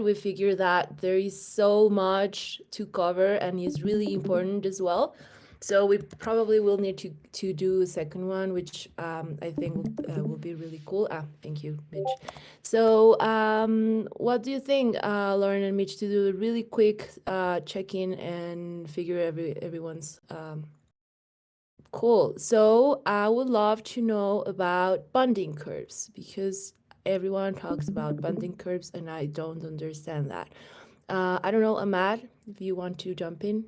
we figure that there is so much to cover and is really important as well. So we probably will need to do a second one, which I think will be really cool. Thank you, Mitch. So what do you think, Lauren and Mitch, to do a really quick check-in and figure everyone's cool. So I would love to know about bonding curves because everyone talks about bonding curves and I don't understand that. I don't know, Ahmad, if you want to jump in.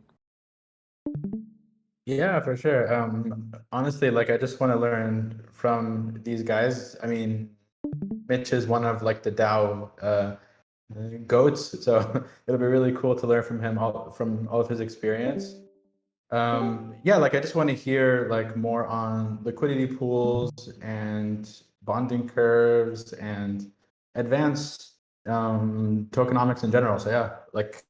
Yeah, for sure. Honestly, like I just want to learn from these guys. I mean, Mitch is one of like the DAO goats, so it'll be really cool to learn from all of his experience. Yeah, like I just want to hear like more on liquidity pools and bonding curves and advanced tokenomics in general. So yeah, like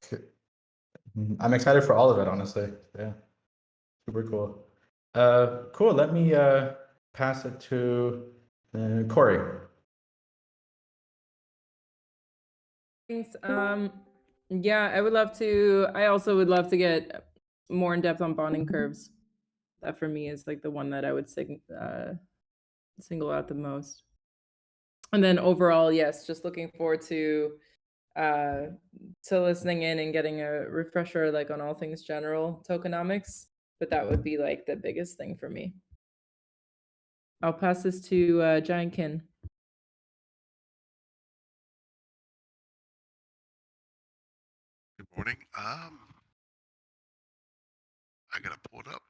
I'm excited for all of it, honestly. Yeah, super cool. Cool. Let me pass it to Corey. Thanks. Yeah, I also would love to get more in depth on bonding curves. That for me is like the one that I would single out the most. And then overall, yes, just looking forward to listening in and getting a refresher like on all things general tokenomics. But that would be like the biggest thing for me. I'll pass this to Giantkin. Good morning. I gotta pull it up.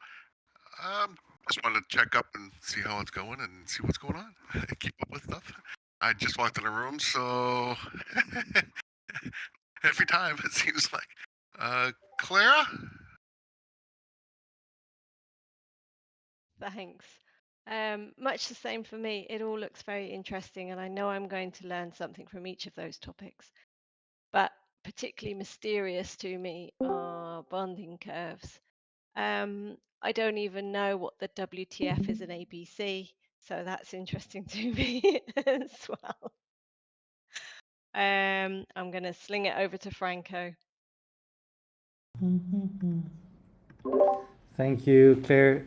Just wanted to check up and see how it's going and see what's going on. Keep up with stuff. I just walked in the room, so every time it seems like. Clara? Thanks. Much the same for me. It all looks very interesting, and I know I'm going to learn something from each of those topics. But particularly mysterious to me are bonding curves. I don't even know what the WTF is in ABC, so that's interesting to me as well. I'm going to sling it over to Franco. Thank you, Claire.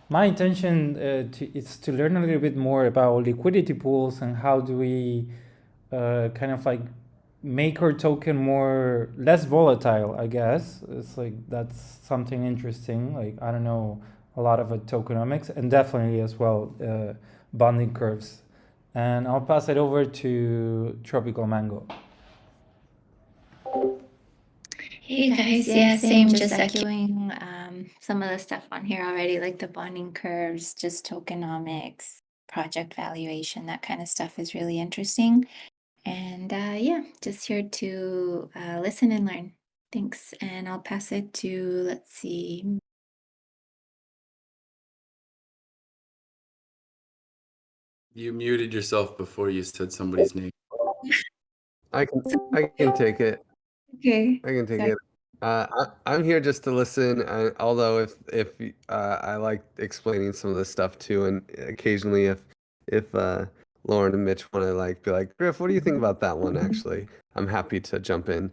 My intention is to learn a little bit more about liquidity pools and how do we kind of like make our token less volatile, I guess. It's like that's something interesting. Like I don't know a lot of tokenomics and definitely as well bonding curves. And I'll pass it over to Tropical Mango. Hey guys, yeah, same, just echoing some of the stuff on here already, like the bonding curves, just tokenomics, project valuation, that kind of stuff is really interesting. And yeah, just here to listen and learn. Thanks. And I'll pass it to, let's see. You muted yourself before you said somebody's name. I can take it. Okay. I can take it. I'm here just to listen. Although if I like explaining some of this stuff too, and occasionally if Lauren and Mitch want to like be like, Griff, what do you think about that one? Actually, I'm happy to jump in.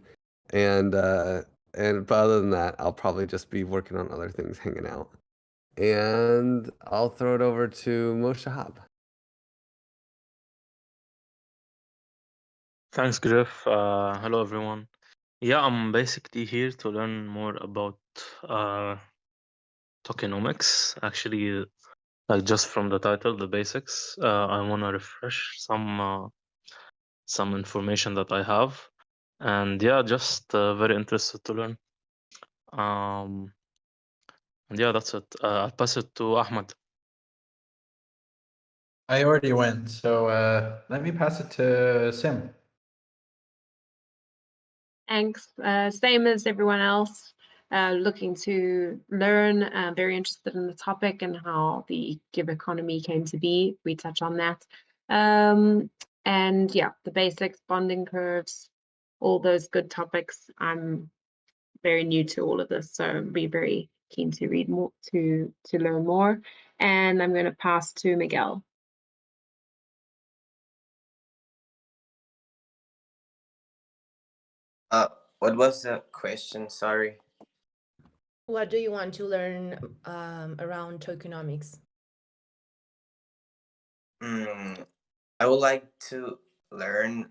But other than that, I'll probably just be working on other things, hanging out. And I'll throw it over to Moshe Hab. Thanks, Griff. Hello, everyone. Yeah, I'm basically here to learn more about tokenomics. Actually, like just from the title, the basics. I want to refresh some information that I have, and yeah, just very interested to learn. And yeah, that's it. I'll pass it to Ahmed. I already went, so let me pass it to Sim. Thanks. Same as everyone else, looking to learn, very interested in the topic and how the gig economy came to be. We touch on that. And yeah, the basics, bonding curves, all those good topics. I'm very new to all of this, so I'll be very keen to read more, to learn more. And I'm going to pass to Miguel. What was the question? Sorry. What do you want to learn around tokenomics? I would like to learn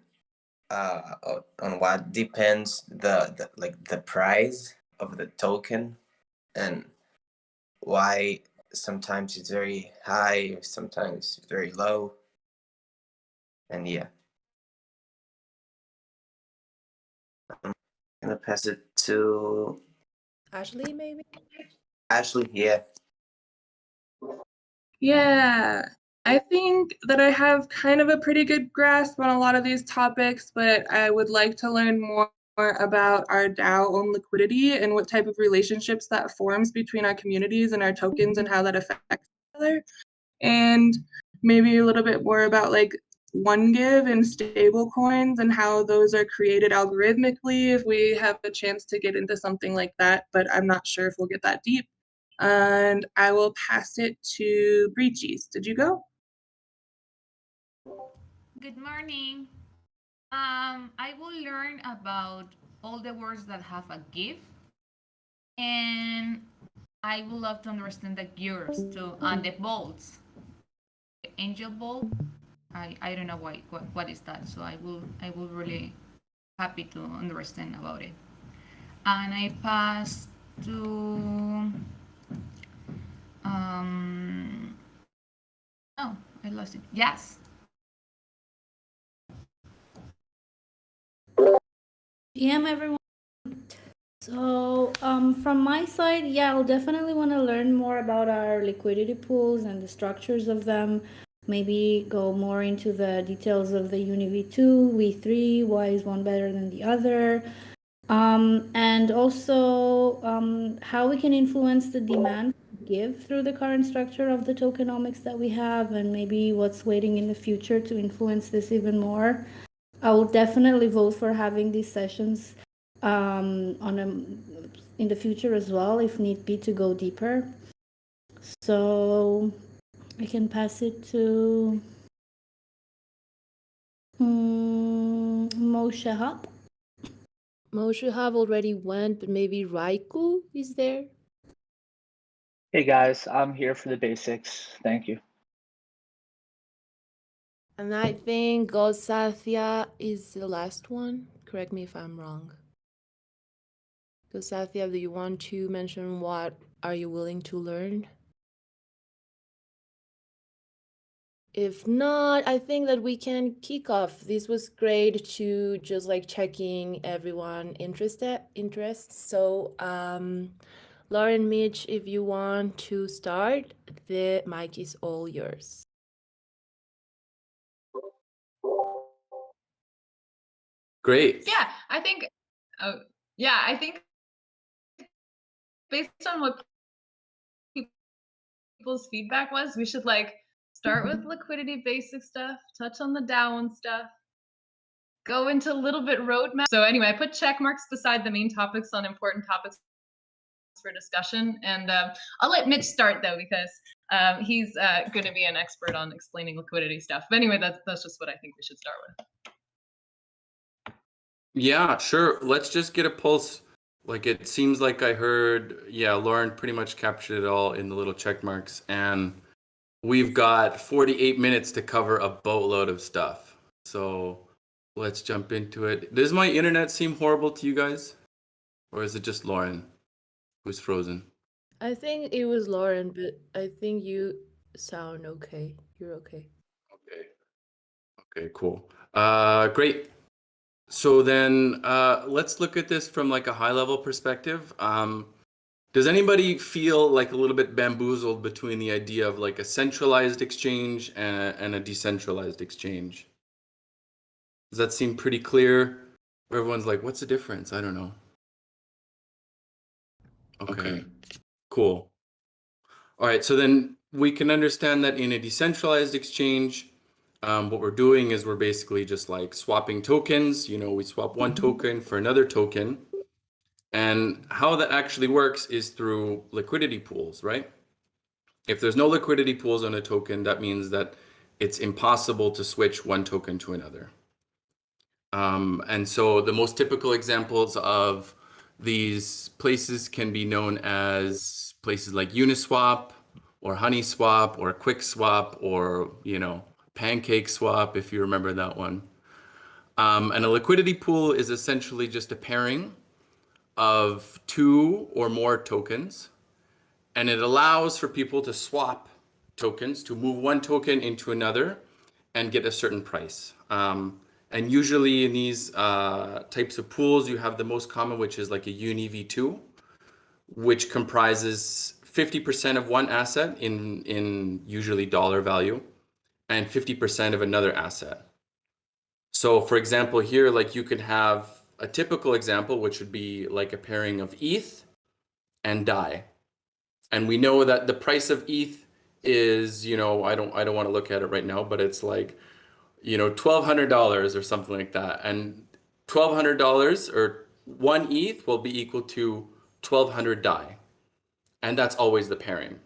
on what depends the price of the token, and why sometimes it's very high, sometimes very low. And yeah, I'm gonna pass it to Ashley, maybe? Ashley. Yeah. Yeah, I think that I have kind of a pretty good grasp on a lot of these topics, but I would like to learn more about our DAO own liquidity and what type of relationships that forms between our communities and our tokens and how that affects each other. And maybe a little bit more about like OneGive and stable coins and how those are created algorithmically if we have a chance to get into something like that, but I'm not sure if we'll get that deep. And I will pass it to Breachies. Did you go? Good morning. I will learn about all the words that have a give, and I would love to understand the gears too, and the bolts. The angel bolt. I don't know what is that, so I will really happy to understand about it. And I pass to oh, I lost it. Yes. GM everyone. So from my side, yeah, I'll definitely want to learn more about our liquidity pools and the structures of them. Maybe go more into the details of the Uni V2, V3, why is one better than the other. And also how we can influence the demand give through the current structure of the tokenomics that we have, and maybe what's waiting in the future to influence this even more. I will definitely vote for having these sessions in the future as well, if need be, to go deeper. So I can pass it to Moshe Hop. Moshe have already went, but maybe Raiku is there? Hey guys, I'm here for the basics. Thank you. And I think Gosathya is the last one. Correct me if I'm wrong. Gosathya, do you want to mention what are you willing to learn? If not, I think that we can kick off. This was great to just like checking everyone interests. So Lauren, Mitch, if you want to start, the mic is all yours. Great. Yeah, I think. Oh, yeah, I think based on what people's feedback was, we should like start with liquidity basic stuff, touch on the DAO and stuff, go into a little bit roadmap. So anyway, I put check marks beside the main topics on important topics for discussion, and I'll let Mitch start though, because he's going to be an expert on explaining liquidity stuff. But anyway, that's just what I think we should start with. Yeah, sure. Let's just get a pulse. Like it seems like I heard, yeah, Lauren pretty much captured it all in the little check marks, and we've got 48 minutes to cover a boatload of stuff. So let's jump into it. Does my internet seem horrible to you guys? Or is it just Lauren who's frozen? I think it was Lauren, but I think you sound okay. You're okay. Okay, cool. Great. So then let's look at this from like a high level perspective. Does anybody feel like a little bit bamboozled between the idea of like a centralized exchange and a decentralized exchange? Does that seem pretty clear? Everyone's like, what's the difference? I don't know. Okay, cool. All right, so then we can understand that in a decentralized exchange, what we're doing is we're basically just like swapping tokens. You know, we swap one token for another token. And how that actually works is through liquidity pools, right? If there's no liquidity pools on a token, that means that it's impossible to switch one token to another. And so the most typical examples of these places can be known as places like Uniswap or HoneySwap or QuickSwap or, PancakeSwap, if you remember that one. And a liquidity pool is essentially just a pairing of two or more tokens. And it allows for people to swap tokens, to move one token into another and get a certain price. And usually in these types of pools, you have the most common, which is like a Uni V2, which comprises 50% of one asset in usually dollar value and 50% of another asset. So for example, here, like you could have a typical example, which would be like a pairing of ETH and DAI. And we know that the price of ETH is, I don't want to look at it right now, but it's like, $1,200 or something like that. And $1,200 or one ETH will be equal to 1,200 DAI. And that's always the pairing.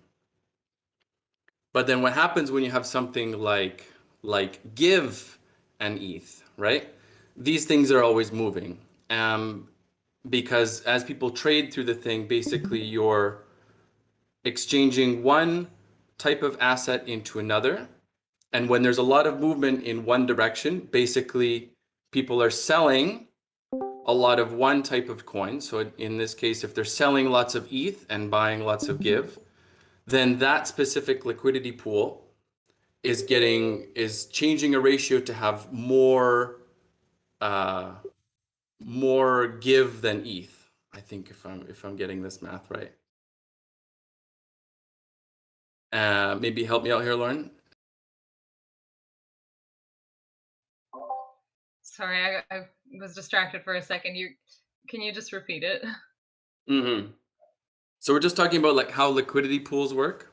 But then what happens when you have something like Give and ETH, right? These things are always moving. Because as people trade through the thing, basically you're exchanging one type of asset into another. And when there's a lot of movement in one direction, basically people are selling a lot of one type of coin. So in this case, if they're selling lots of ETH and buying lots of Give, then that specific liquidity pool is changing a ratio to have more Give than ETH. I think if I'm getting this math right. Maybe help me out here, Lauren. Sorry, I was distracted for a second. Can you just repeat it? Mm-hmm. So we're just talking about like how liquidity pools work.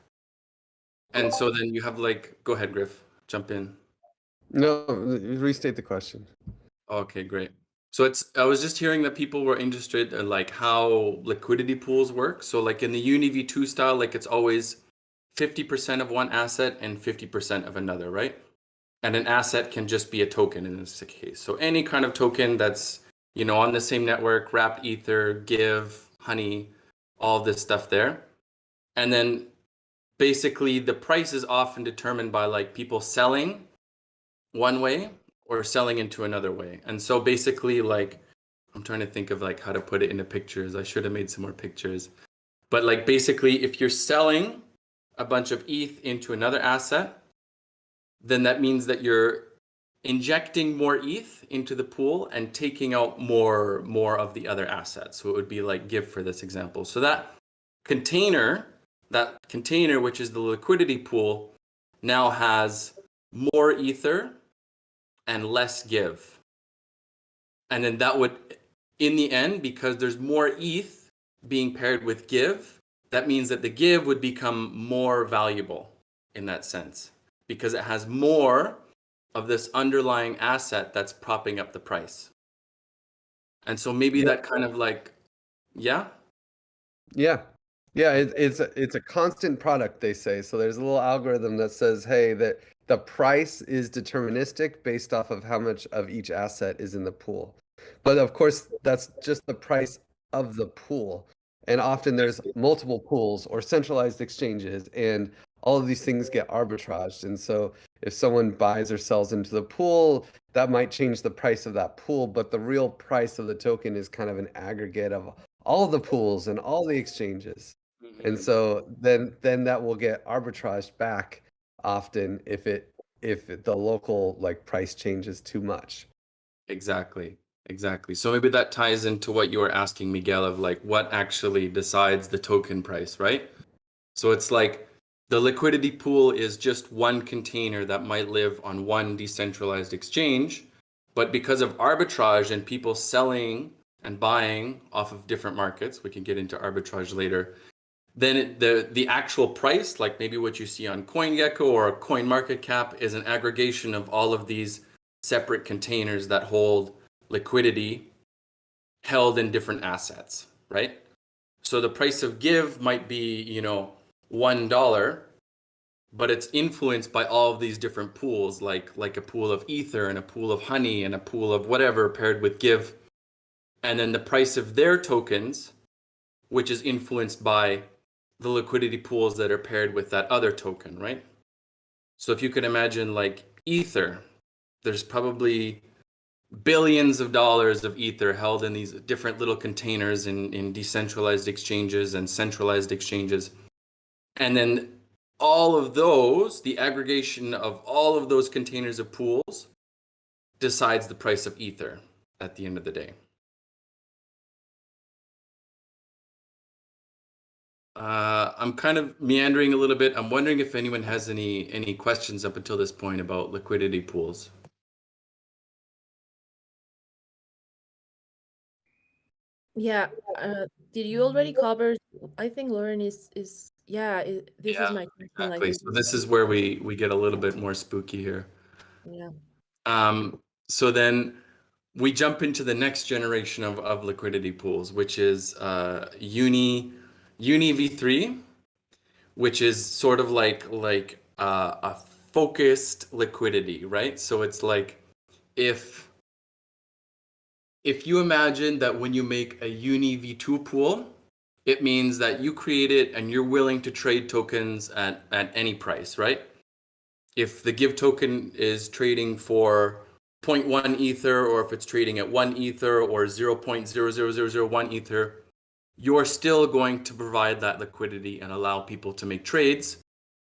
And so then you have go ahead, Griff, jump in. No, restate the question. Okay, great. So I was just hearing that people were interested in like how liquidity pools work. So like in the Uni V2 style, like it's always 50% of one asset and 50% of another, right? And an asset can just be a token in this case. So any kind of token that's, on the same network, Wrapped Ether, Give, Honey, all this stuff there. And then basically the price is often determined by like people selling one way or selling into another way. And so basically like, I'm trying to think of like how to put it into pictures. I should have made some more pictures. But like basically if you're selling a bunch of ETH into another asset, then that means that you're injecting more ETH into the pool and taking out more of the other assets. So it would be like Give for this example. So that container, which is the liquidity pool, now has more Ether and less Give. And then that would, in the end, because there's more ETH being paired with Give, that means that the Give would become more valuable in that sense, because it has more of this underlying asset that's propping up the price. And so maybe that kind of like, yeah? Yeah. Yeah, it's a constant product, they say. So there's a little algorithm that says, hey, that the price is deterministic based off of how much of each asset is in the pool. But of course, that's just the price of the pool. And often there's multiple pools or centralized exchanges, and all of these things get arbitraged. And so if someone buys or sells into the pool, that might change the price of that pool, but the real price of the token is kind of an aggregate of all the pools and all the exchanges. And so then that will get arbitraged back often if the local like price changes too much. Exactly. So maybe that ties into what you were asking, Miguel, of like what actually decides the token price, right? So it's like the liquidity pool is just one container that might live on one decentralized exchange, but because of arbitrage and people selling and buying off of different markets, we can get into arbitrage later, then the actual price, like maybe what you see on CoinGecko or CoinMarketCap, is an aggregation of all of these separate containers that hold liquidity held in different assets, right? So the price of Give might be, $1, but it's influenced by all of these different pools, like a pool of ether and a pool of honey and a pool of whatever paired with give. And then the price of their tokens, which is influenced by the liquidity pools that are paired with that other token, right? So if you could imagine like ether, there's probably billions of dollars of ether held in these different little containers in decentralized exchanges and centralized exchanges. And then all of those, the aggregation of all of those containers of pools decides the price of ether at the end of the day. I'm kind of meandering a little bit. I'm wondering if anyone has any questions up until this point about liquidity pools. Yeah. Did you already cover? I think Lauren is yeah. This is Yeah, my question. Like, exactly. So this is where we get a little bit more spooky here. yeah. So then we jump into the next generation of liquidity pools, which is Uni v3, which is sort of like a focused liquidity, right? So it's like if you imagine that when you make a Uni v2 pool, it means that you create it and you're willing to trade tokens at any price, right? If the give token is trading for 0.1 ether, or if it's trading at 1 ether or 0.00001 ether, you're still going to provide that liquidity and allow people to make trades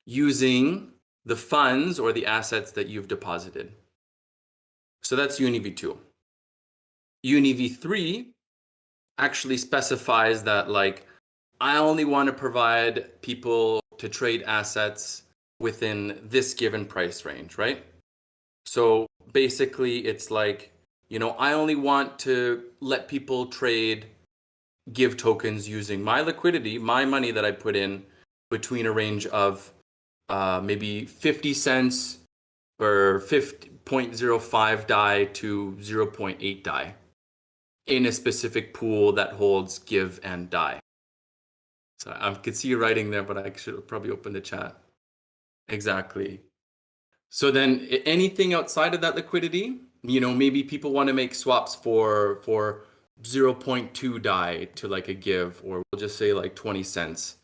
using the funds or the assets that you've deposited. So that's Uni v2. Uni v3 actually specifies that, like, I only want to provide people to trade assets within this given price range, right? So basically it's like, you know, I only want to let people trade give tokens using my liquidity, my money that I put in, between a range of maybe 50 cents or 0.05 DAI to 0.8 DAI in a specific pool that holds give and DAI. So I could see you writing there, but I should probably open the chat. Exactly. So then anything outside of that liquidity, you know, maybe people want to make swaps for 0.2 DAI to like a give, or we'll just say like 20 cents.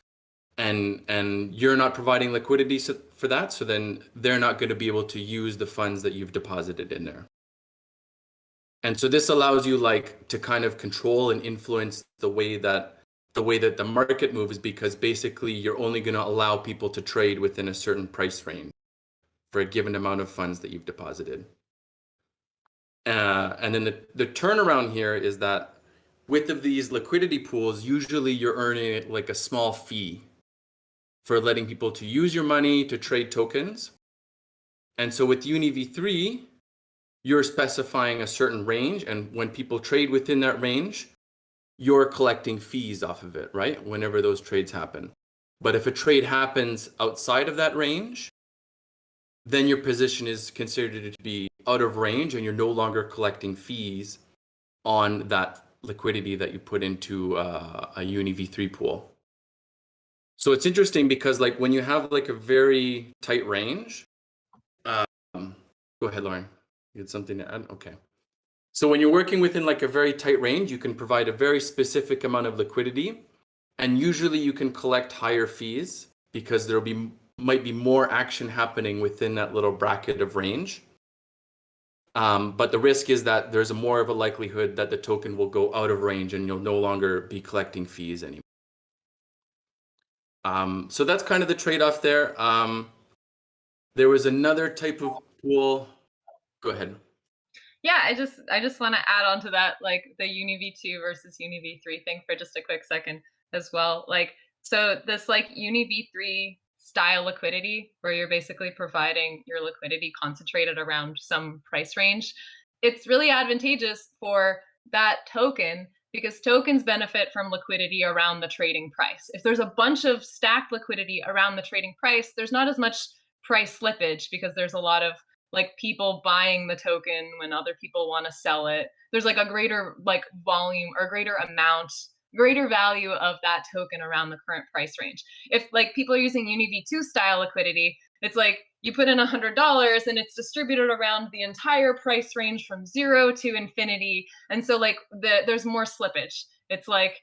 And you're not providing liquidity for that, so then they're not going to be able to use the funds that you've deposited in there. And so this allows you like to kind of control and influence the way that the market moves, because basically you're only going to allow people to trade within a certain price range for a given amount of funds that you've deposited. And then the turnaround here is that with these liquidity pools, usually you're earning like a small fee for letting people to use your money to trade tokens. And so with Uni v3, you're specifying a certain range, and when people trade within that range, you're collecting fees off of it, right? Whenever those trades happen. But if a trade happens outside of that range, then your position is considered to be out of range and you're no longer collecting fees on that liquidity that you put into a Uni v3 pool. So it's interesting because like when you have like a very tight range, go ahead, Lauren, you had something to add? Okay. So when you're working within like a very tight range, you can provide a very specific amount of liquidity, and usually you can collect higher fees because might be more action happening within that little bracket of range. But the risk is that there's more of a likelihood that the token will go out of range and you'll no longer be collecting fees anymore. So that's kind of the trade-off there. There was another type of pool. Go ahead. Yeah, I just want to add on to that, like the Uni v2 versus Uni v3 thing for just a quick second as well. Like, so this like Uni v3 style liquidity, where you're basically providing your liquidity concentrated around some price range, it's really advantageous for that token because tokens benefit from liquidity around the trading price. If there's a bunch of stacked liquidity around the trading price, there's not as much price slippage because there's a lot of like people buying the token when other people want to sell it. There's like a greater like volume or greater amount greater value of that token around the current price range. If like people are using UniV2 style liquidity, it's like you put in $100 and it's distributed around the entire price range from 0 to infinity. And so like there's more slippage. It's like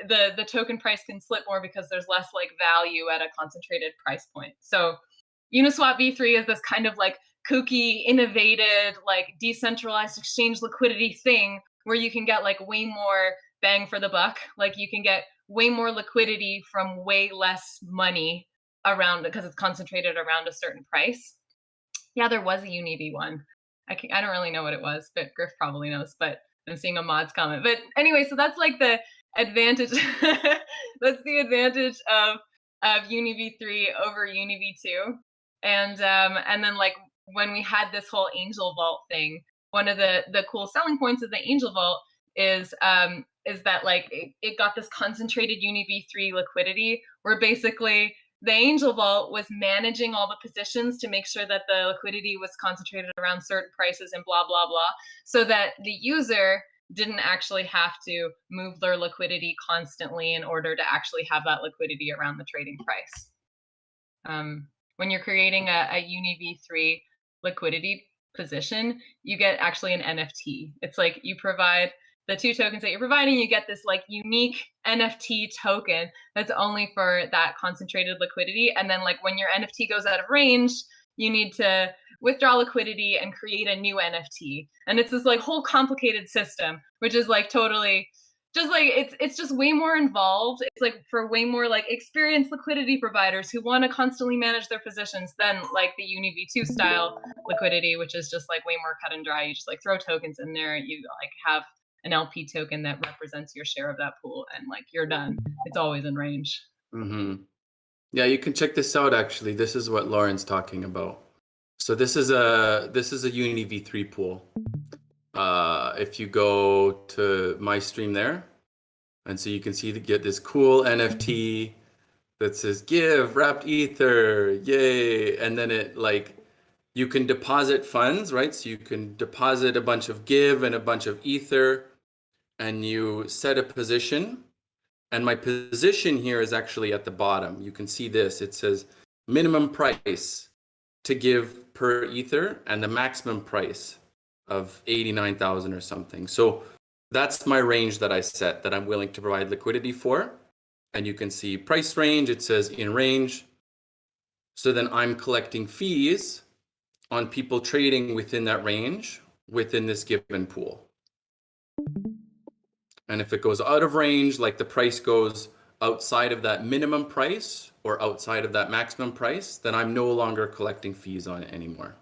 the token price can slip more because there's less like value at a concentrated price point. So Uniswap v3 is this kind of like kooky, innovative, like decentralized exchange liquidity thing where you can get like way more bang for the buck. Like you can get way more liquidity from way less money around because it's concentrated around a certain price. Yeah, there was a UniV one. I don't really know what it was, but Griff probably knows. But I'm seeing a mods comment. But anyway, so that's like the advantage. That's the advantage of UniV3 over UniV2. And then like when we had this whole Angel Vault thing, one of the cool selling points of the Angel Vault is that like it got this concentrated UniV3 liquidity where basically the Angel Vault was managing all the positions to make sure that the liquidity was concentrated around certain prices and blah, blah, blah, so that the user didn't actually have to move their liquidity constantly in order to actually have that liquidity around the trading price. When you're creating a UniV3 liquidity position, you get actually an NFT. It's like you provide the 2 tokens that you're providing, you get this like unique NFT token that's only for that concentrated liquidity. And then like when your NFT goes out of range, you need to withdraw liquidity and create a new NFT. And it's this like whole complicated system, which is like totally just like it's just way more involved. It's like for way more like experienced liquidity providers who want to constantly manage their positions than like the UniV2 style liquidity, which is just like way more cut and dry. You just like throw tokens in there, you like have an LP token that represents your share of that pool, and like you're done. It's always in range. Mm-hmm. Yeah, you can check this out. Actually, this is what Lauren's talking about. So this is a UniV3 pool. If you go to my stream there, and so you can see get this cool NFT that says "Give wrapped ether, yay!" And then it like you can deposit funds, right? So you can deposit a bunch of Give and a bunch of ether, and you set a position. And my position here is actually at the bottom. You can see this. It says minimum price to give per ether and the maximum price of 89,000 or something. So that's my range that I set that I'm willing to provide liquidity for. And you can see price range, it says in range. So then I'm collecting fees on people trading within that range within this given pool. And if it goes out of range, like the price goes outside of that minimum price or outside of that maximum price, then I'm no longer collecting fees on it anymore.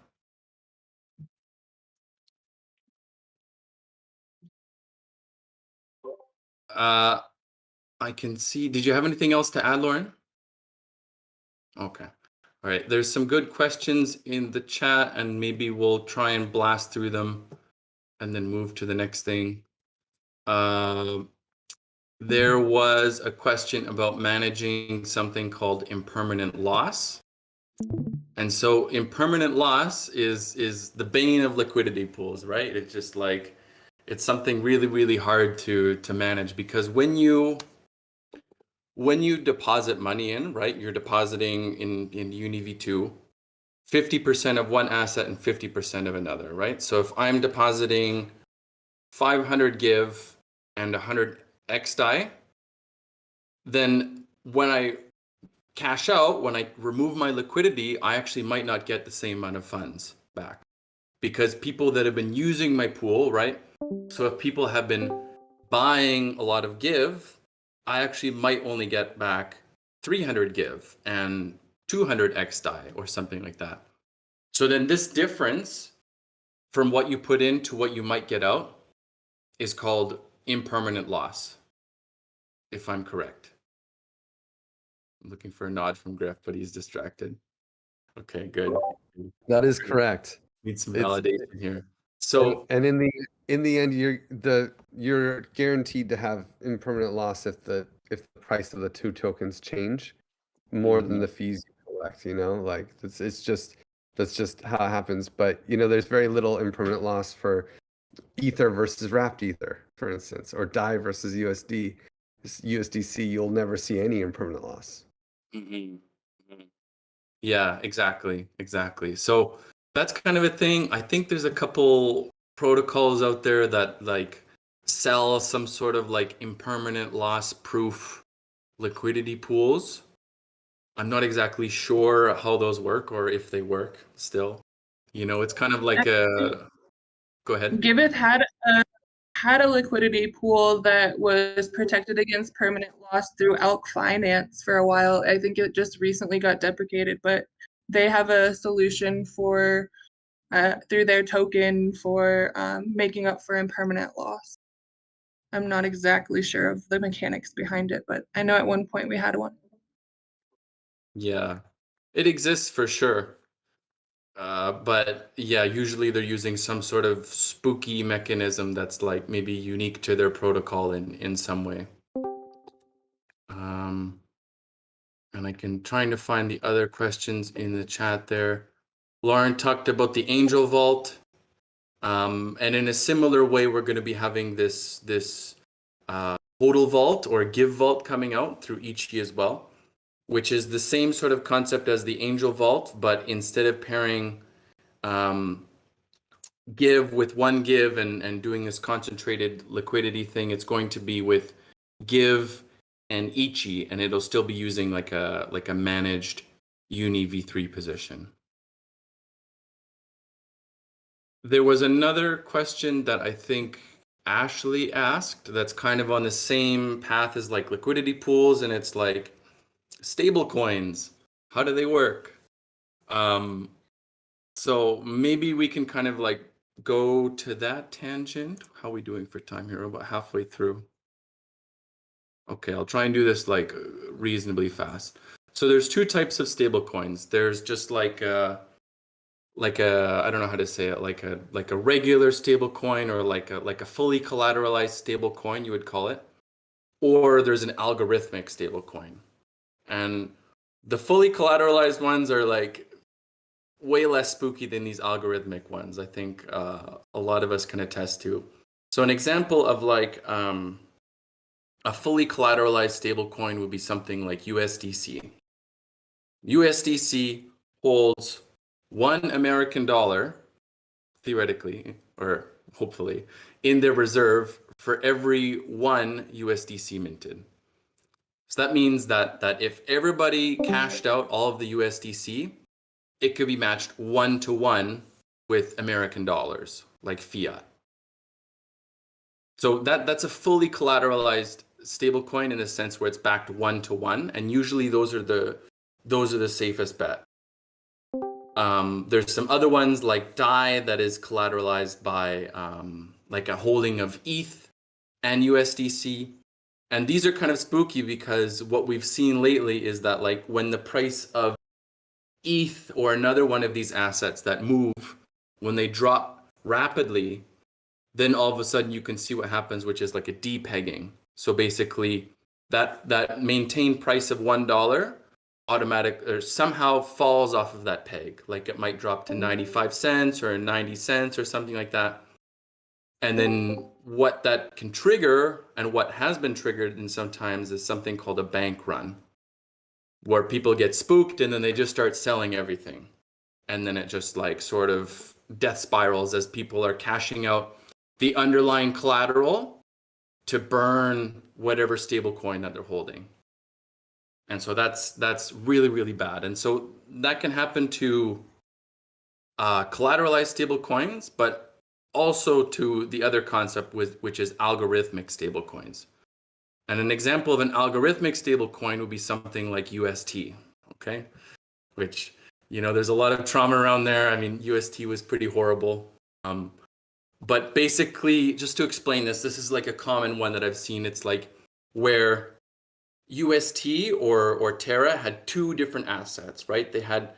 I can see, did you have anything else to add, Lauren? Okay. All right, there's some good questions in the chat and maybe we'll try and blast through them and then move to the next thing. There was a question about managing something called impermanent loss. And so impermanent loss is the bane of liquidity pools, right? It's just like, it's something really, really hard to manage because when you deposit money in, right, you're depositing in UniV2, 50% of one asset and 50% of another, right? So if I'm depositing 500 Give and 100 XDAI, then when I cash out, when I remove my liquidity, I actually might not get the same amount of funds back because people that have been using my pool, right? So if people have been buying a lot of Give, I actually might only get back 300 Give and 200 XDAI or something like that. So then this difference from what you put in to what you might get out is called impermanent loss, if I'm correct. I'm looking for a nod from Griff, but he's distracted. Okay, good. That is correct. Need some validation here. So and in the end, you're guaranteed to have impermanent loss if the price of the 2 tokens change more than the fees you collect. You know, like that's just how it happens. But you know, there's very little impermanent loss for Ether versus wrapped Ether, for instance, or DAI versus USD. USDC, you'll never see any impermanent loss. Mhm. Mhm. Yeah, exactly. So that's kind of a thing. I think there's a couple protocols out there that like sell some sort of like impermanent loss proof liquidity pools. I'm not exactly sure how those work or if they work still. You know, it's kind of like a go ahead. Giveth had a liquidity pool that was protected against permanent loss through Elk Finance for a while. I think it just recently got deprecated, but they have a solution for through their token for making up for impermanent loss. I'm not exactly sure of the mechanics behind it, but I know at one point we had one. Yeah, it exists for sure. But yeah, usually they're using some sort of spooky mechanism that's like maybe unique to their protocol in some way. And I can trying to find the other questions in the chat there. Lauren talked about the Angel Vault. And in a similar way, we're going to be having this Total Vault or Give Vault coming out through Ichi as well, which is the same sort of concept as the Angel Vault, but instead of pairing Give with one Give and doing this concentrated liquidity thing, it's going to be with Give and Ichi, and it'll still be using like a managed Uni v3 position. There was another question that I think Ashley asked that's kind of on the same path as like liquidity pools, and it's like stable coins. How do they work? So maybe we can kind of like go to that tangent. How are we doing for time here? We're about halfway through. Okay, I'll try and do this like reasonably fast. So there's two types of stable coins. There's just like a I don't know how to say it, like a regular stable coin or like a fully collateralized stable coin, you would call it. Or there's an algorithmic stable coin. And the fully collateralized ones are like way less spooky than these algorithmic ones, I think a lot of us can attest to. So an example of like a fully collateralized stable coin would be something like USDC. USDC holds $1 American, theoretically, or hopefully, in their reserve for every one USDC minted. So that means that if everybody cashed out all of the USDC, it could be matched 1-to-1 with American dollars, like fiat. So that's a fully collateralized stablecoin in the sense where it's backed 1-to-1, and usually those are the safest bet. There's some other ones like DAI that is collateralized by like a holding of ETH and USDC. And these are kind of spooky because what we've seen lately is that like when the price of ETH or another one of these assets that move, when they drop rapidly, then all of a sudden you can see what happens, which is like a depegging. So basically that maintained price of $1 automatic or somehow falls off of that peg. Like it might drop to 95 cents or 90 cents or something like that. And then what that can trigger and what has been triggered in sometimes is something called a bank run, where people get spooked and then they just start selling everything. And then it just like sort of death spirals as people are cashing out the underlying collateral to burn whatever stable coin that they're holding. And so that's really, really bad. And so that can happen to collateralized stable coins, but also to the other concept which is algorithmic stable coins. And an example of an algorithmic stable coin would be something like UST, okay? Which, you know, there's a lot of trauma around there. I mean, UST was pretty horrible. But basically, just to explain this is like a common one that I've seen. It's like where UST or Terra had two different assets, right? They had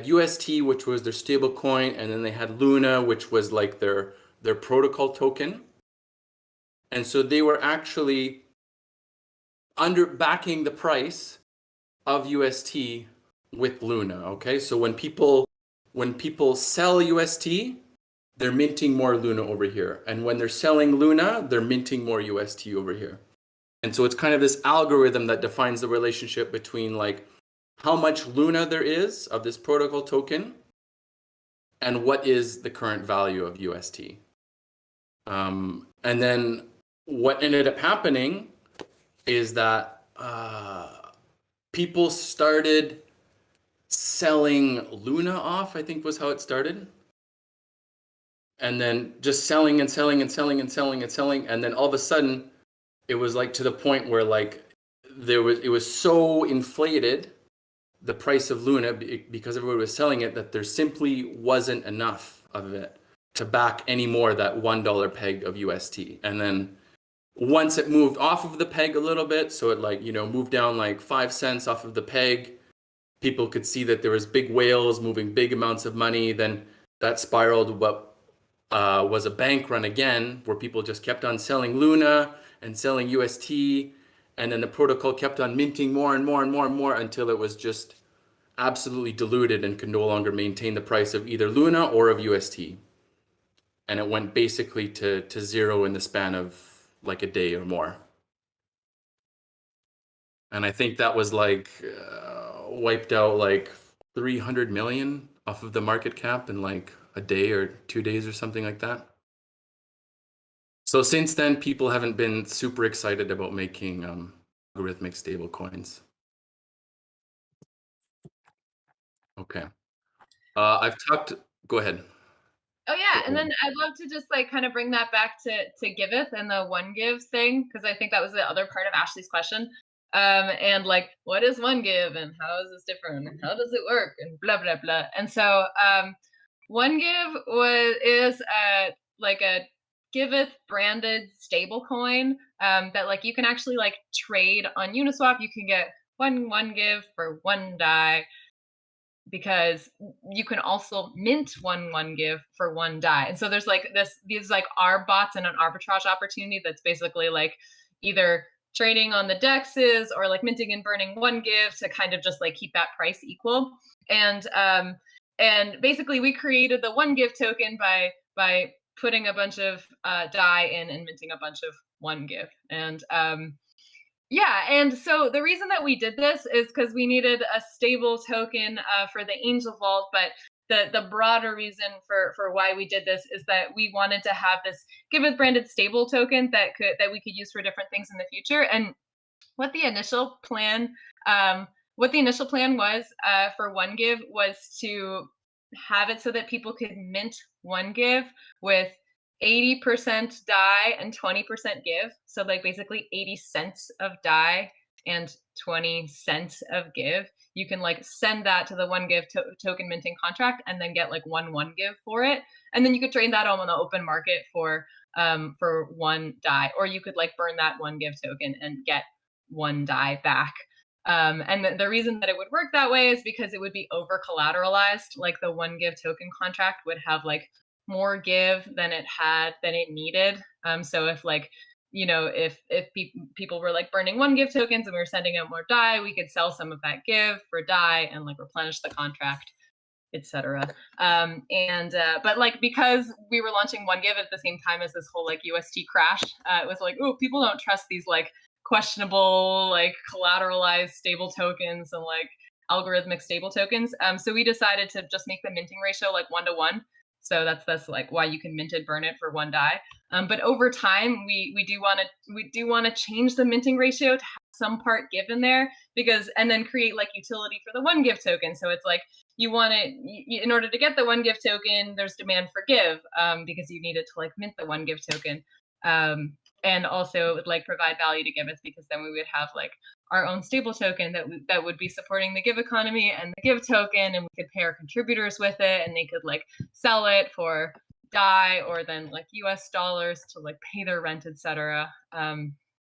UST, which was their stable coin, and then they had Luna, which was like their protocol token. And so they were actually backing the price of UST with Luna, okay? So when people sell UST, they're minting more Luna over here. And when they're selling Luna, they're minting more UST over here. And so it's kind of this algorithm that defines the relationship between like how much Luna there is of this protocol token and what is the current value of UST. And then what ended up happening is that people started selling Luna off, I think was how it started. And then just selling and selling and selling and selling and selling. And then all of a sudden, it was like to the point where like it was so inflated, the price of Luna, because everybody was selling it, that there simply wasn't enough of it to back any more that $1 peg of UST. And then once it moved off of the peg a little bit, so it like, you know, moved down like 5 cents off of the peg, people could see that there was big whales moving big amounts of money. Then that spiraled what was a bank run again, where people just kept on selling Luna and selling UST. And then the protocol kept on minting more and more and more and more until it was just absolutely diluted and could no longer maintain the price of either Luna or of UST. And it went basically to zero in the span of like a day or more. And I think that was like wiped out like 300 million off of the market cap in like a day or 2 days or something like that. So since then, people haven't been super excited about making algorithmic stable coins. Okay. I've talked, go ahead. Oh yeah, and then I'd love to just like kind of bring that back to Giveth and the one give thing, because I think that was the other part of Ashley's question. And like, what is one give and how is this different and how does it work and blah blah blah. And so one give is like a Giveth branded stable coin that like you can actually like trade on Uniswap. You can get one give for one DAI, because you can also mint one give for one DAI. And so there's like these like R bots and an arbitrage opportunity that's basically like either trading on the dexes or like minting and burning one give to kind of just like keep that price equal. And basically we created the one give token by putting a bunch of DAI in and minting a bunch of one give. And yeah, and so the reason that we did this is because we needed a stable token for the Angel Vault, but the broader reason for why we did this is that we wanted to have this Giveth branded stable token that we could use for different things in the future. And what the initial plan was for one give was to have it so that people could mint one give with 80% DAI and 20% give. So like basically 80 cents of DAI and 20 cents of give. You can like send that to the one give token minting contract and then get like one give for it. And then you could trade that on the open market for one DAI, or you could like burn that one give token and get one DAI back. And the reason that it would work that way is because it would be over collateralized. Like the one give token contract would have like more give than it needed. So if like, you know, if people were like burning one give tokens and we were sending out more DAI, we could sell some of that give for DAI and like replenish the contract, etc. But like, because we were launching one give at the same time as this whole like UST crash, it was like, oh, people don't trust these like questionable like collateralized stable tokens and like algorithmic stable tokens. So we decided to just make the minting ratio like 1-to-1. So that's like why you can mint it, burn it for one DAI. But over time, we do want to change the minting ratio to have some part give in there, and then create like utility for the one give token. So it's like you want it in order to get the one give token, there's demand for give because you need it to like mint the one give token. And also it would like provide value to Giveth, because then we would have like our own stable token that would be supporting the give economy and the give token, and we could pay our contributors with it and they could like sell it for DAI or then like US dollars to like pay their rent, etc.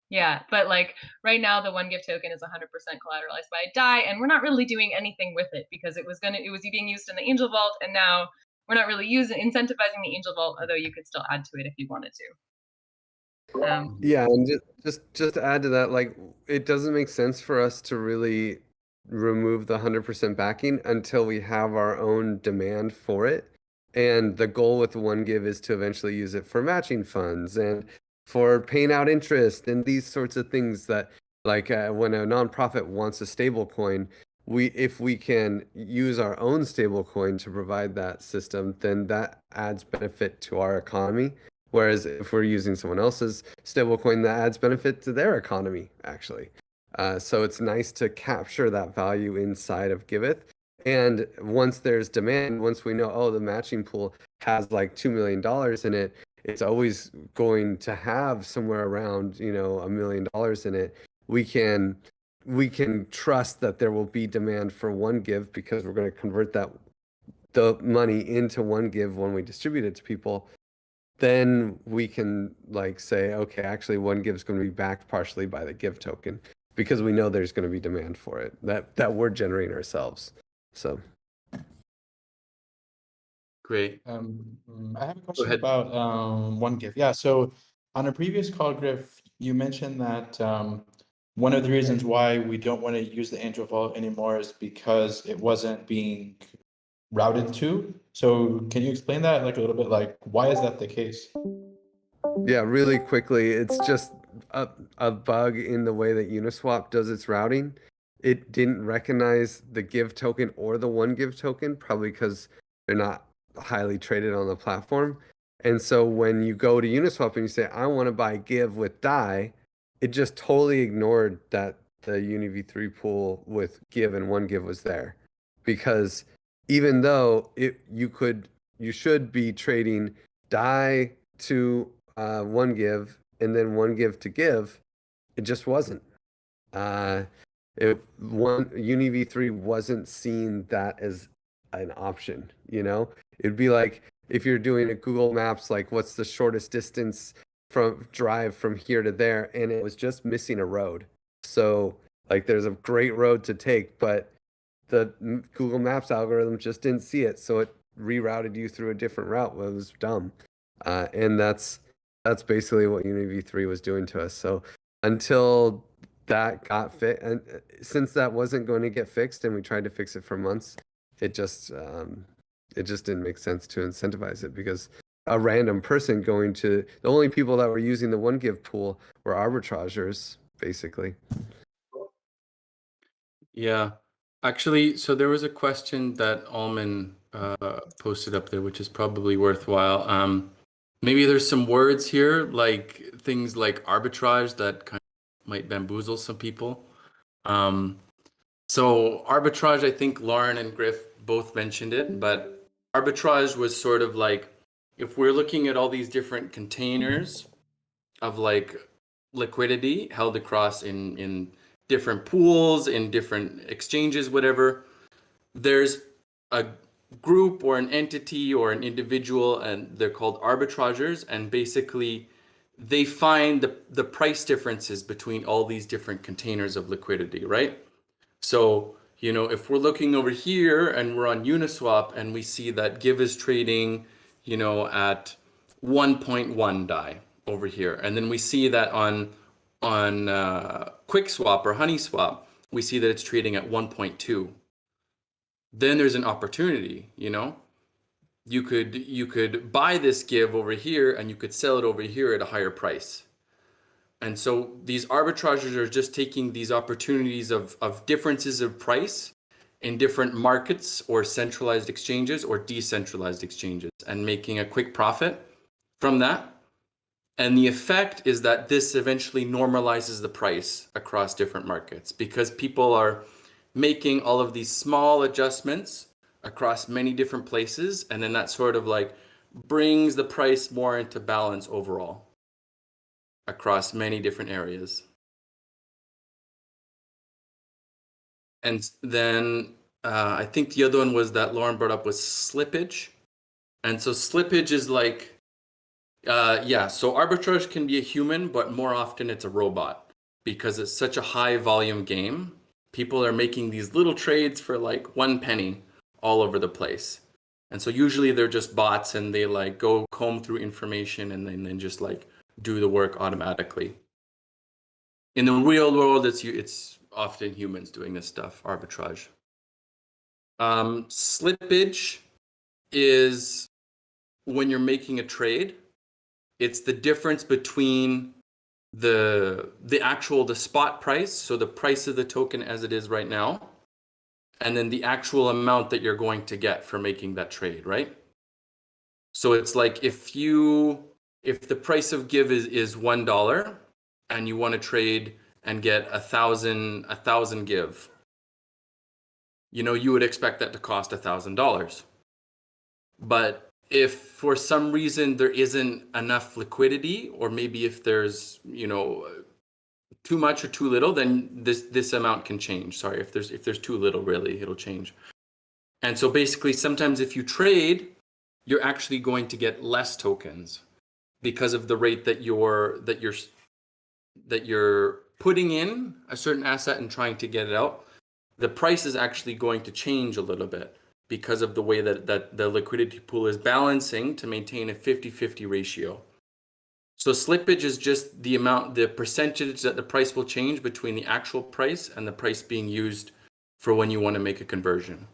Yeah, but like right now the one give token is 100% collateralized by DAI, and we're not really doing anything with it because it was being used in the Angel Vault, and now we're not really incentivizing the Angel Vault, although you could still add to it if you wanted to. Yeah, and just to add to that, like it doesn't make sense for us to really remove the 100% backing until we have our own demand for it. And the goal with one give is to eventually use it for matching funds and for paying out interest and these sorts of things that, like when a nonprofit wants a stable coin, if we can use our own stable coin to provide that system, then that adds benefit to our economy. Whereas if we're using someone else's stable coin, that adds benefit to their economy, actually. So it's nice to capture that value inside of Giveth. And once there's demand, once we know, oh, the matching pool has like $2 million in it, it's always going to have somewhere around, $1 million in it. We can trust that there will be demand for one give because we're going to convert the money into one give when we distribute it to people. Then we can like say, okay, actually one give is going to be backed partially by the give token because we know there's going to be demand for it that we're generating ourselves. So great. I have a question about one give. Yeah, so on a previous call, Griff, you mentioned that one of the reasons why we don't want to use the Angel Vault anymore is because it wasn't being routed to. So can you explain that like a little bit, like why is that the case? yeah, really quickly, it's just a bug in the way that Uniswap does its routing. It didn't recognize the give token or the one give token, probably because they're not highly traded on the platform. And so when you go to Uniswap and you say, I want to buy give with DAI, it just totally ignored that the UniV3 pool with give and one give was there. Because even though you should be trading DAI to one give and then one give to give, it just wasn't. UniV3 wasn't seeing that as an option, It'd be like if you're doing a Google Maps, like what's the shortest distance from drive from here to there, and it was just missing a road. So like there's a great road to take, but the Google Maps algorithm just didn't see it, so it rerouted you through a different route. Well, it was dumb, and that's basically what UniV3 was doing to us. So until that got fixed, and since that wasn't going to get fixed, and we tried to fix it for months, it just didn't make sense to incentivize it because a random person going to the only people that were using the one give pool were arbitrageurs, basically. Yeah, actually, so there was a question that Alman posted up there, which is probably worthwhile. Maybe there's some words here, like things like arbitrage that kind of might bamboozle some people. So arbitrage, I think Lauren and Griff both mentioned it, but arbitrage was sort of like, if we're looking at all these different containers of like liquidity held across in different pools, in different exchanges, whatever, there's a group or an entity or an individual, and they're called arbitrageurs, and basically they find the price differences between all these different containers of liquidity, right? So, if we're looking over here and we're on Uniswap and we see that Give is trading, at 1.1 DAI over here, and then we see that on QuickSwap or HoneySwap, we see that it's trading at 1.2. Then there's an opportunity, you could buy this give over here and you could sell it over here at a higher price. And so these arbitrageurs are just taking these opportunities of differences of price in different markets or centralized exchanges or decentralized exchanges and making a quick profit from that. And the effect is that this eventually normalizes the price across different markets because people are making all of these small adjustments across many different places. And then that sort of like brings the price more into balance overall across many different areas. And then I think the other one was that Lauren brought up was slippage. And so slippage is like, so arbitrage can be a human, but more often it's a robot because it's such a high volume game. People are making these little trades for like 1 penny all over the place. And so usually they're just bots and they like go comb through information and then just like do the work automatically. In the real world, it's often humans doing this stuff, arbitrage. Slippage is when you're making a trade it's the difference between the spot price, so the price of the token as it is right now, and then the actual amount that you're going to get for making that trade, right? So it's like if the price of give is $1 and you want to trade and get 1,000 give, you would expect that to cost $1,000. But if for some reason there isn't enough liquidity, or maybe if there's too much or too little, then this amount can change. Sorry, if there's too little, really, it'll change. And so basically, sometimes if you trade, you're actually going to get less tokens because of the rate that you're putting in a certain asset and trying to get it out. The price is actually going to change a little bit because of the way that the liquidity pool is balancing to maintain a 50-50 ratio. So slippage is just the percentage that the price will change between the actual price and the price being used for when you want to make a conversion.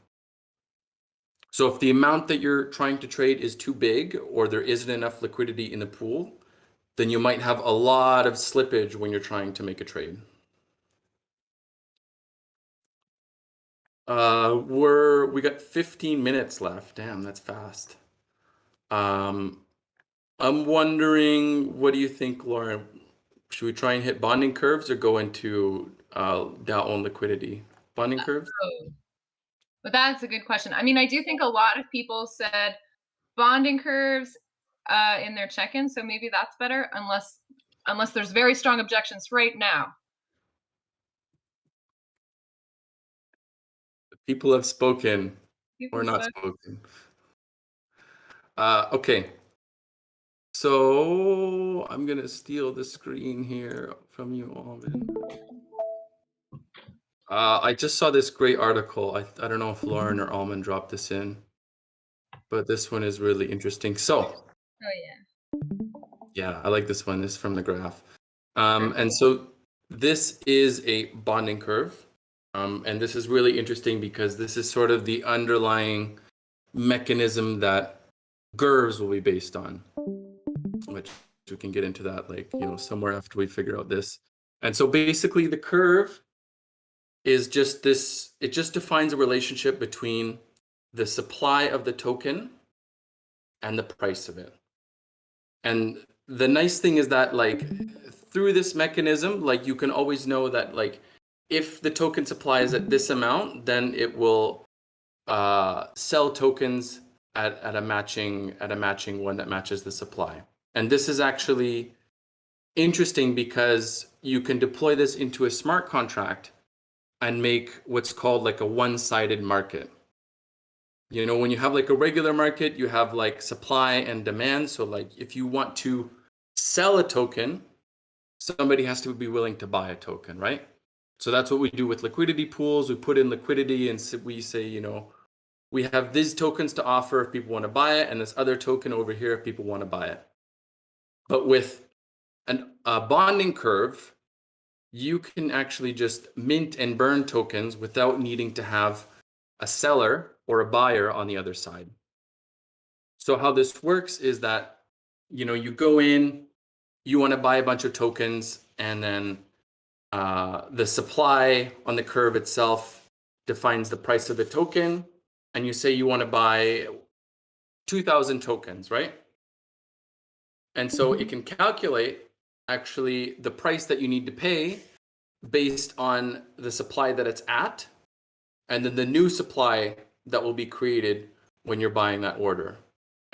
So if the amount that you're trying to trade is too big, or there isn't enough liquidity in the pool, then you might have a lot of slippage when you're trying to make a trade. We got 15 minutes left. Damn, that's fast. I'm wondering, what do you think, Lauren? Should we try and hit bonding curves or go into DAO own liquidity? Bonding curves? But that's a good question. I mean, I do think a lot of people said bonding curves in their check-in, so maybe that's better, unless there's very strong objections right now. People have spoken People or not spoke. spoken. Okay. So I'm gonna steal the screen here from you, Alvin. I just saw this great article. I don't know if Lauren or Almond dropped this in, but this one is really interesting. So, yeah, I like this one. This is from the graph. And so this is a bonding curve. And this is really interesting because this is sort of the underlying mechanism that curves will be based on, which we can get into that somewhere after we figure out this. And so basically the curve is just this, it just defines a relationship between the supply of the token and the price of it. And the nice thing is that through this mechanism, you can always know that if the token supply is at this amount, then it will sell tokens at a matching one that matches the supply. And this is actually interesting because you can deploy this into a smart contract and make what's called a one-sided market. When you have a regular market, you have supply and demand. So if you want to sell a token, somebody has to be willing to buy a token, right? So that's what we do with liquidity pools. We put in liquidity and we say, we have these tokens to offer if people want to buy it, and this other token over here if people want to buy it. But with a bonding curve, you can actually just mint and burn tokens without needing to have a seller or a buyer on the other side. So how this works is that, you go in, you want to buy a bunch of tokens, and then the supply on the curve itself defines the price of the token, and you say you want to buy 2,000 tokens, right? And so it can calculate actually the price that you need to pay based on the supply that it's at, and then the new supply that will be created when you're buying that order.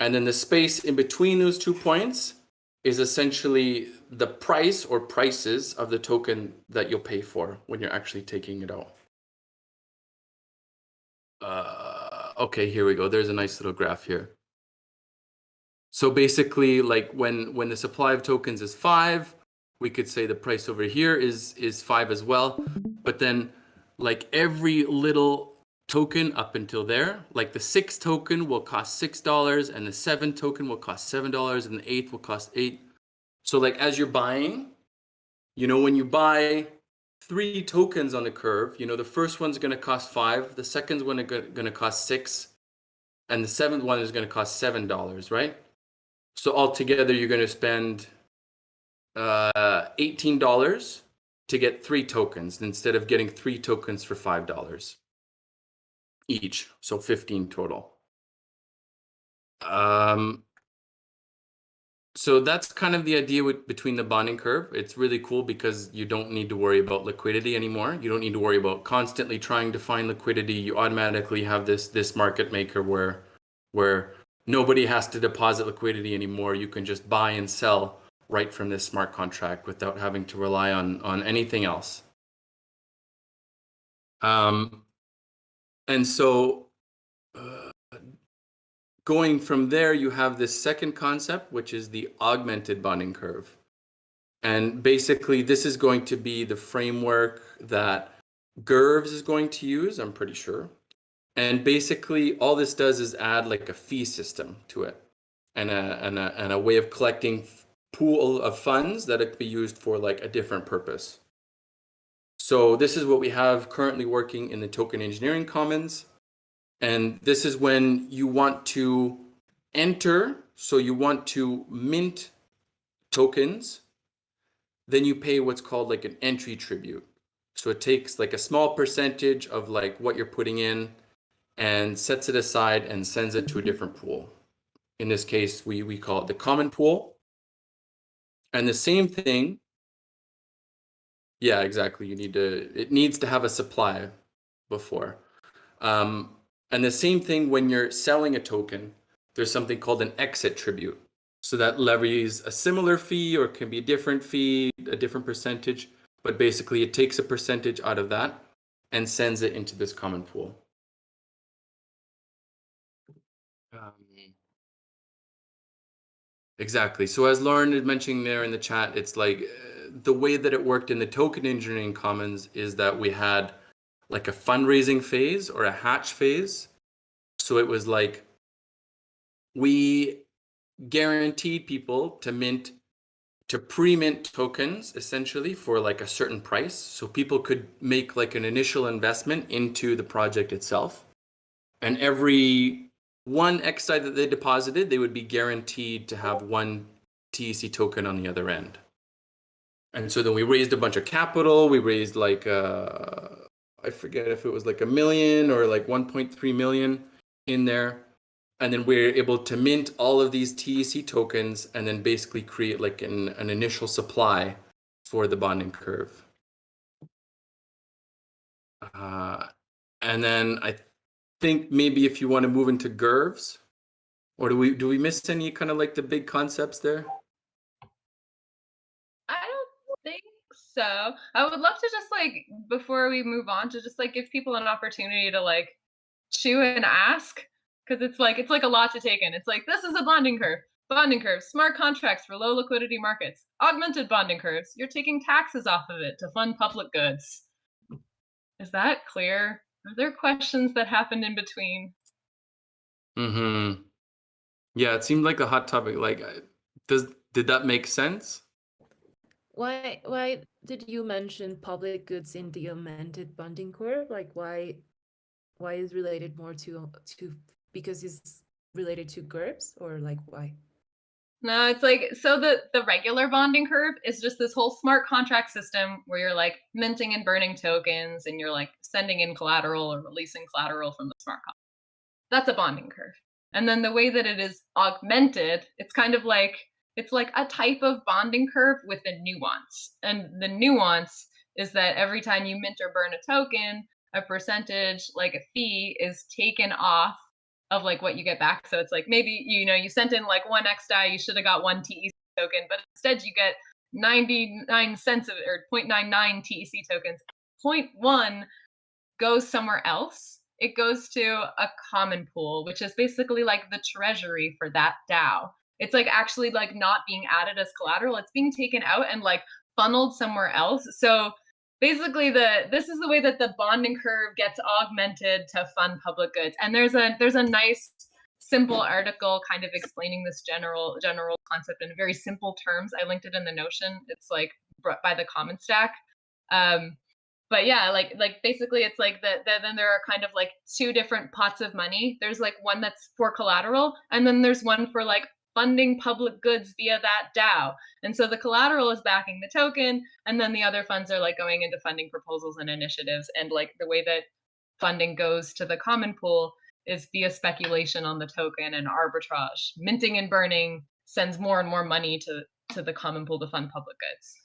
And then the space in between those 2 points is essentially the price or prices of the token that you'll pay for when you're actually taking it out. Okay, here we go. There's a nice little graph here. So basically, when the supply of tokens is 5, we could say the price over here is 5 as well. But then every little token up until there, the 6 token will cost $6, and the 7 token will cost $7, and the 8 will cost 8. So as you're buying, when you buy 3 tokens on the curve, the first one's going to cost 5, the second one is going to cost 6, and the 7th one is going to cost $7, right? So altogether, you're going to spend $18 to get 3 tokens instead of getting 3 tokens for $5 each. So 15 total. So that's kind of the idea between the bonding curve. It's really cool because you don't need to worry about liquidity anymore. You don't need to worry about constantly trying to find liquidity. You automatically have this market maker where nobody has to deposit liquidity anymore. You can just buy and sell right from this smart contract without having to rely on anything else. And so going from there, you have this second concept, which is the augmented bonding curve. And basically, this is going to be the framework that Giveth is going to use, I'm pretty sure. And basically, all this does is add like a fee system to it and a way of collecting pool of funds that it could be used for like a different purpose. So this is what we have currently working in the Token Engineering Commons. And this is when you want to enter, so you want to mint tokens, then you pay what's called like an entry tribute. So it takes like a small percentage of like what you're putting in and sets it aside and sends it to a different pool. In this case, we call it the common pool. And the same thing, yeah, exactly. It needs to have a supply before. And the same thing when you're selling a token, there's something called an exit tribute. So that levies a similar fee or it can be a different fee, a different percentage, but basically it takes a percentage out of that and sends it into this common pool. Exactly. So as Lauren is mentioning there in the chat, it's like the way that it worked in the Token Engineering Commons is that we had like a fundraising phase or a hatch phase. So it was like we guaranteed people to pre-mint tokens essentially for like a certain price. So people could make like an initial investment into the project itself. And every one XI that they deposited, they would be guaranteed to have 1 TEC token on the other end. And so then we raised a bunch of capital. We raised like, I forget if it was like $1 million or like 1.3 million in there. And then we're able to mint all of these TEC tokens and then basically create like an initial supply for the bonding curve. And then I think maybe if you want to move into Giveths, or do we miss any kind of like the big concepts there? I don't think so. I would love to just like, before we move on, to just like give people an opportunity to like chew and ask, because it's like a lot to take in. It's like, this is a bonding curve, smart contracts for low liquidity markets, augmented bonding curves. You're taking taxes off of it to fund public goods. Is that clear? Are there questions that happened in between? Mm-hmm. Yeah, it seemed like a hot topic. Like, did that make sense? Why did you mention public goods in the augmented bonding curve? Like why is related more to because it's related to GURPS, or like why? No, it's like, so the regular bonding curve is just this whole smart contract system where you're like minting and burning tokens and you're like sending in collateral or releasing collateral from the smart contract. That's a bonding curve. And then the way that it is augmented, it's kind of like, it's like a type of bonding curve with a nuance. And the nuance is that every time you mint or burn a token, a percentage, like a fee, is taken off of like what you get back. So it's like, maybe, you know, you sent in like 1 XDAI, you should have got 1 TEC token, but instead you get 99 cents of, or 0.99 TEC tokens. 0.1 goes somewhere else. It goes to a common pool, which is basically like the treasury for that DAO. It's like actually like not being added as collateral. It's being taken out and like funneled somewhere else. So basically this is the way that the bonding curve gets augmented to fund public goods. And there's a nice simple article kind of explaining this general concept in very simple terms. I linked it in the Notion. It's like brought by the Common Stack. But yeah, like basically it's like then there are kind of like 2 different pots of money. There's like one that's for collateral, and then there's one for like funding public goods via that DAO. And so the collateral is backing the token, and then the other funds are like going into funding proposals and initiatives. And like the way that funding goes to the common pool is via speculation on the token and arbitrage. Minting and burning sends more and more money to the common pool to fund public goods.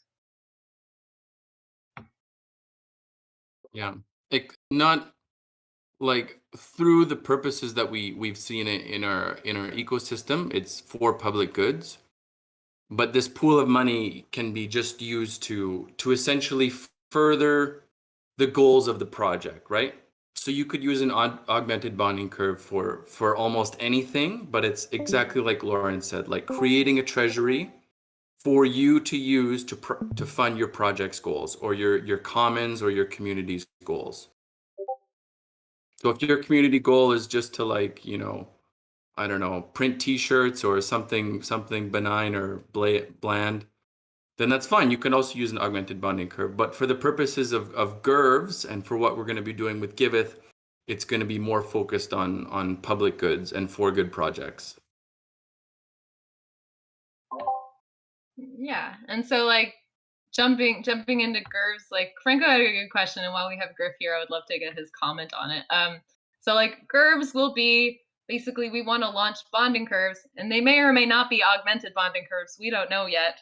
Yeah, not like through the purposes that we've seen it in our ecosystem, it's for public goods, but this pool of money can be just used to essentially further the goals of the project, right? So you could use an augmented bonding curve for almost anything, but it's exactly like Lauren said, like creating a treasury for you to use to fund your project's goals or your commons or your community's goals. So if your community goal is just to like, you know, I don't know, print t-shirts or something benign or bland, then that's fine. You can also use an augmented bonding curve. But for the purposes of GIRVs and for what we're going to be doing with Giveth, it's going to be more focused on public goods and for good projects. Yeah, and so like jumping into GIRVs, like Franco had a good question, and while we have Griff here, I would love to get his comment on it. So like GIRVs will be basically, we want to launch bonding curves, and they may or may not be augmented bonding curves. We don't know yet.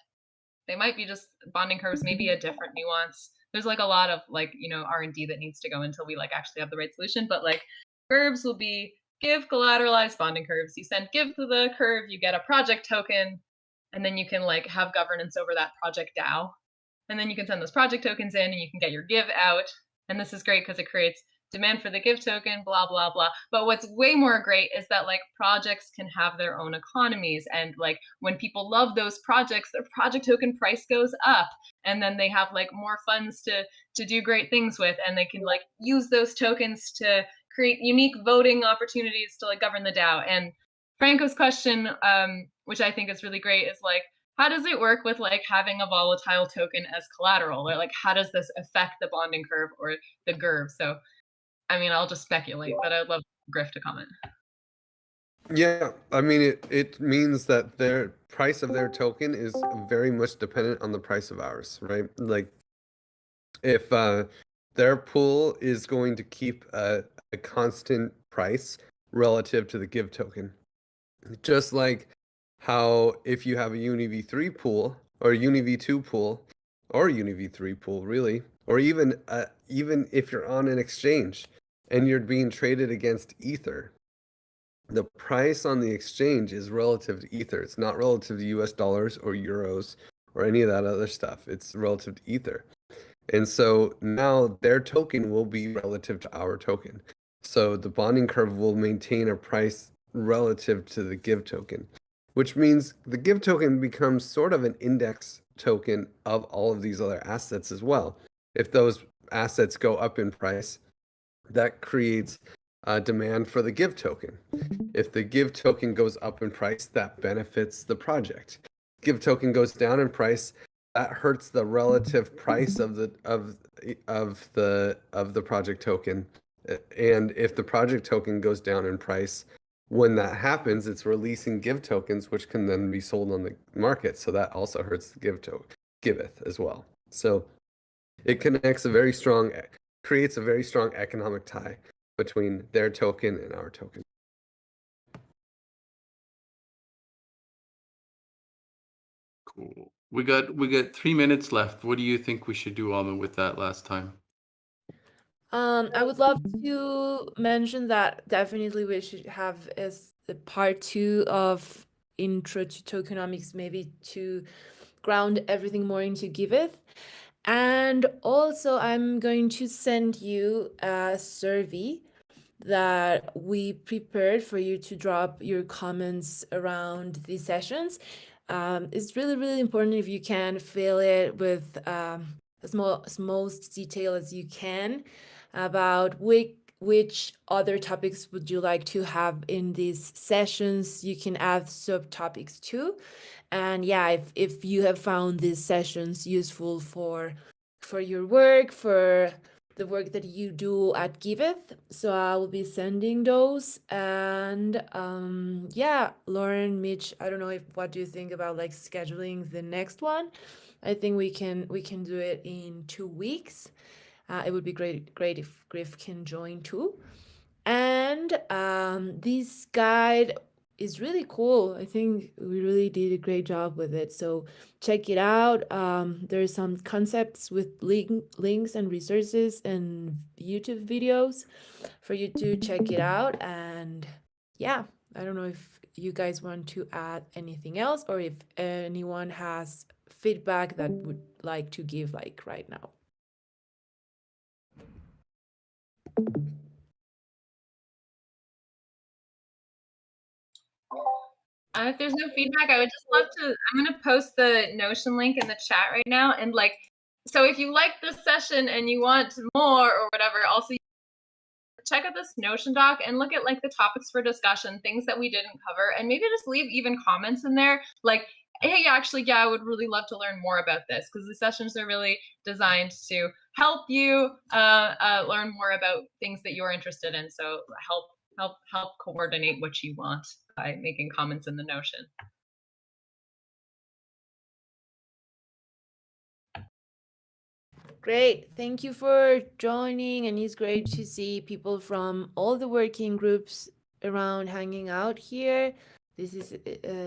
They might be just bonding curves, maybe a different nuance. There's like a lot of like, you know, R&D that needs to go until we like actually have the right solution. But like GIRVs will be give collateralized bonding curves. You send give to the curve, you get a project token, and then you can like have governance over that project DAO. And then you can send those project tokens in and you can get your give out. And this is great because it creates demand for the give token, blah, blah, blah. But what's way more great is that like projects can have their own economies. And like when people love those projects, their project token price goes up. And then they have like more funds to do great things with. And they can like use those tokens to create unique voting opportunities to like govern the DAO. And Franco's question, which I think is really great, is like, how does it work with like having a volatile token as collateral? Or like, how does this affect the bonding curve or the GIRV? So, I mean, I'll just speculate, but I'd love Griff to comment. Yeah, I mean, it means that their price of their token is very much dependent on the price of ours, right? Like, if their pool is going to keep a constant price relative to the give token, just like how if you have a UniV3 pool or a UniV2 pool or a UniV3 pool, really, or even if you're on an exchange and you're being traded against Ether, the price on the exchange is relative to Ether. It's not relative to US dollars or euros or any of that other stuff. It's relative to Ether. And so now their token will be relative to our token. So the bonding curve will maintain a price relative to the give token, which means the give token becomes sort of an index token of all of these other assets as well. If those assets go up in price, that creates demand for the give token. If the give token goes up in price, that benefits the project. Give token goes down in price, that hurts the relative price of the project token. And if the project token goes down in price, when that happens, it's releasing give tokens, which can then be sold on the market. So that also hurts the Giveth as well. So it creates a very strong economic tie between their token and our token. Cool. We got 3 minutes left. What do you think we should do, Alma, with that last time? I would love to mention that definitely we should have as the part 2 of Intro to Tokenomics, maybe to ground everything more into Giveth. And also I'm going to send you a survey that we prepared for you to drop your comments around these sessions. It's really, really important if you can fill it with as most detail as you can about which other topics would you like to have in these sessions. You can add subtopics too. And yeah, if you have found these sessions useful for your work, for the work that you do at Giveth. So I will be sending those. And yeah, Lauren, Mitch, I don't know what do you think about like scheduling the next one? I think we can do it in 2 weeks. It would be great if Griff can join too. And this guide is really cool. I think we really did a great job with it. So check it out. There's some concepts with links and resources and YouTube videos for you to check it out. And yeah, I don't know if you guys want to add anything else or if anyone has feedback that would like to give like right now. If there's no feedback, I would just love to. I'm going to post the Notion link in the chat right now. And like, so if you like this session and you want more or whatever, also check out this Notion doc and look at like the topics for discussion, things that we didn't cover, and maybe just leave even comments in there like, hey, actually, yeah, I would really love to learn more about this, because the sessions are really designed to help you learn more about things that you're interested in. So help coordinate what you want by making comments in the Notion. Great. Thank you for joining. And it's great to see people from all the working groups around hanging out here. This is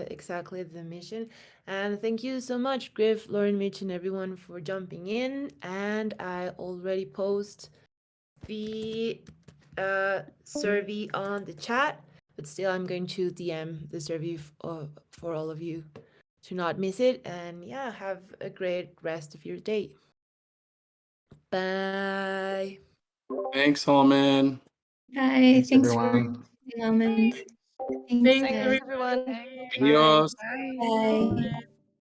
exactly the mission. And thank you so much, Griff, Lauren, Mitch, and everyone for jumping in. And I already post the survey on the chat, but still I'm going to DM the survey for all of you to not miss it. And yeah, have a great rest of your day. Bye. Thanks, Holman. Bye. Thanks for everyone. Almond. Thanks, guys. everyone. Adios. Bye.